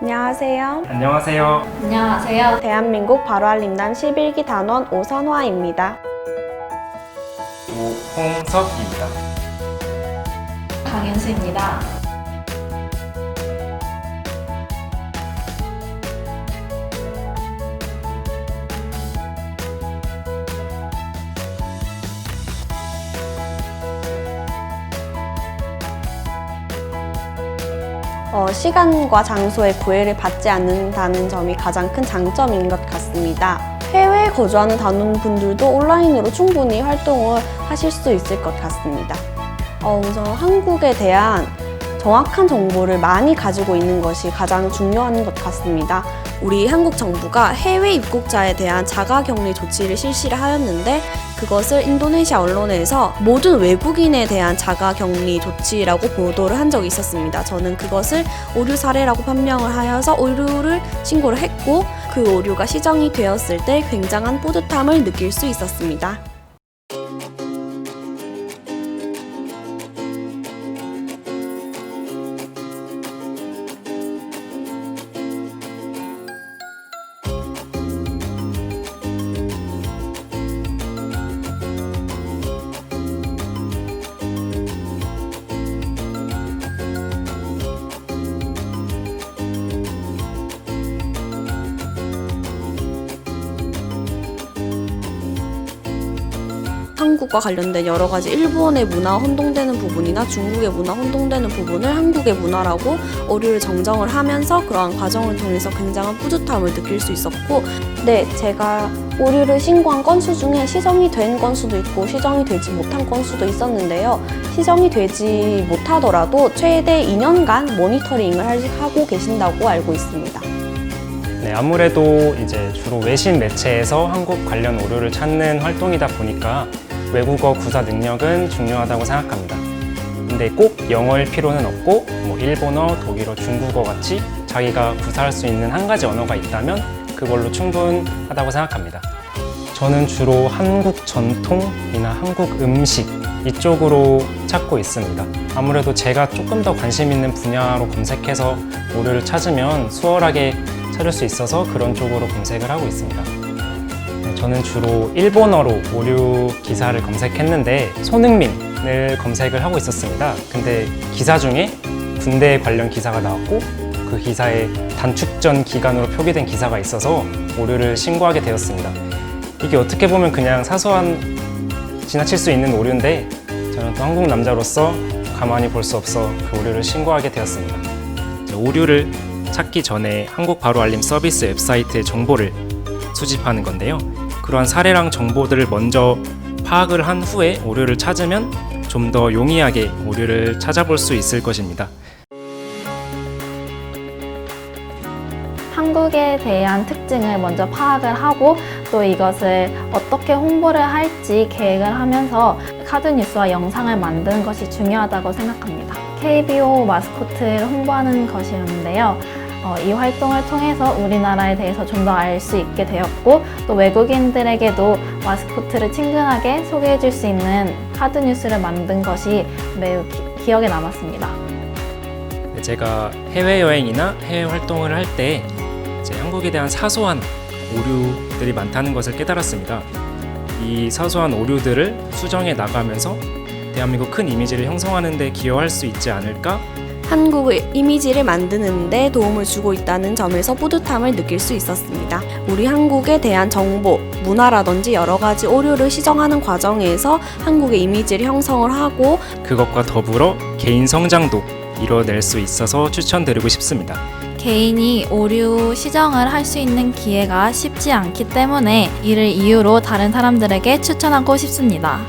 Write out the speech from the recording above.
안녕하세요. 안녕하세요. 안녕하세요. 대한민국 바로알림단 11기 단원 오선화입니다. 오홍석입니다. 강윤수입니다. 시간과 장소에 구애를 받지 않는다는 점이 가장 큰 장점인 것 같습니다. 해외에 거주하는 단원분들도 온라인으로 충분히 활동을 하실 수 있을 것 같습니다. 우선 한국에 대한 정확한 정보를 많이 가지고 있는 것이 가장 중요한 것 같습니다. 우리 한국 정부가 해외 입국자에 대한 자가격리 조치를 실시를 하였는데 그것을 인도네시아 언론에서 모든 외국인에 대한 자가격리 조치라고 보도를 한 적이 있었습니다. 저는 그것을 오류 사례라고 판명을 하여서 오류를 신고를 했고 그 오류가 시정이 되었을 때 굉장한 뿌듯함을 느낄 수 있었습니다. 한국과 관련된 여러 가지 일본의 문화와 혼동되는 부분이나 중국의 문화 혼동되는 부분을 한국의 문화라고 오류를 정정을 하면서 그러한 과정을 통해서 굉장한 뿌듯함을 느낄 수 있었고 제가 오류를 신고한 건수 중에 시정이 된 건수도 있고 시정이 되지 못한 건수도 있었는데요. 시정이 되지 못하더라도 최대 2년간 모니터링을 하고 계신다고 알고 있습니다. 네, 아무래도 이제 주로 외신 매체에서 한국 관련 오류를 찾는 활동이다 보니까 외국어 구사 능력은 중요하다고 생각합니다. 근데 꼭 영어일 필요는 없고 일본어, 독일어, 중국어 같이 자기가 구사할 수 있는 한 가지 언어가 있다면 그걸로 충분하다고 생각합니다. 저는 주로 한국 전통이나 한국 음식 이쪽으로 찾고 있습니다. 아무래도 제가 조금 더 관심 있는 분야로 검색해서 오류를 찾으면 수월하게 찾을 수 있어서 그런 쪽으로 검색을 하고 있습니다. 저는 주로 일본어로 오류 기사를 검색했는데 손흥민을 검색을 하고 있었습니다. 근데 기사 중에 군대 관련 기사가 나왔고 그 기사에 단축전 기간으로 표기된 기사가 있어서 오류를 신고하게 되었습니다. 이게 어떻게 보면 그냥 사소한 지나칠 수 있는 오류인데 저는 또 한국 남자로서 가만히 볼 수 없어 그 오류를 신고하게 되었습니다. 오류를 찾기 전에 한국 바로알림 서비스 웹사이트의 정보를 수집하는 건데요. 그러한 사례랑 정보들을 먼저 파악을 한 후에 오류를 찾으면 좀 더 용이하게 오류를 찾아볼 수 있을 것입니다. 한국에 대한 특징을 먼저 파악을 하고 또 이것을 어떻게 홍보를 할지 계획을 하면서 카드뉴스와 영상을 만드는 것이 중요하다고 생각합니다. KBO 마스코트를 홍보하는 것이었는데요. 이 활동을 통해서 우리나라에 대해서 좀 더 알 수 있게 되었고 또 외국인들에게도 마스코트를 친근하게 소개해 줄 수 있는 카드뉴스를 만든 것이 매우 기억에 남았습니다. 제가 해외여행이나 해외 활동을 할 때 한국에 대한 사소한 오류들이 많다는 것을 깨달았습니다. 이 사소한 오류들을 수정해 나가면서 대한민국 큰 이미지를 형성하는 데 기여할 수 있지 않을까? 한국의 이미지를 만드는 데 도움을 주고 있다는 점에서 뿌듯함을 느낄 수 있었습니다. 우리 한국에 대한 정보, 문화라든지 여러 가지 오류를 시정하는 과정에서 한국의 이미지를 형성을 하고 그것과 더불어 개인 성장도 이뤄낼 수 있어서 추천드리고 싶습니다. 개인이 오류 시정을 할 수 있는 기회가 쉽지 않기 때문에 이를 이유로 다른 사람들에게 추천하고 싶습니다.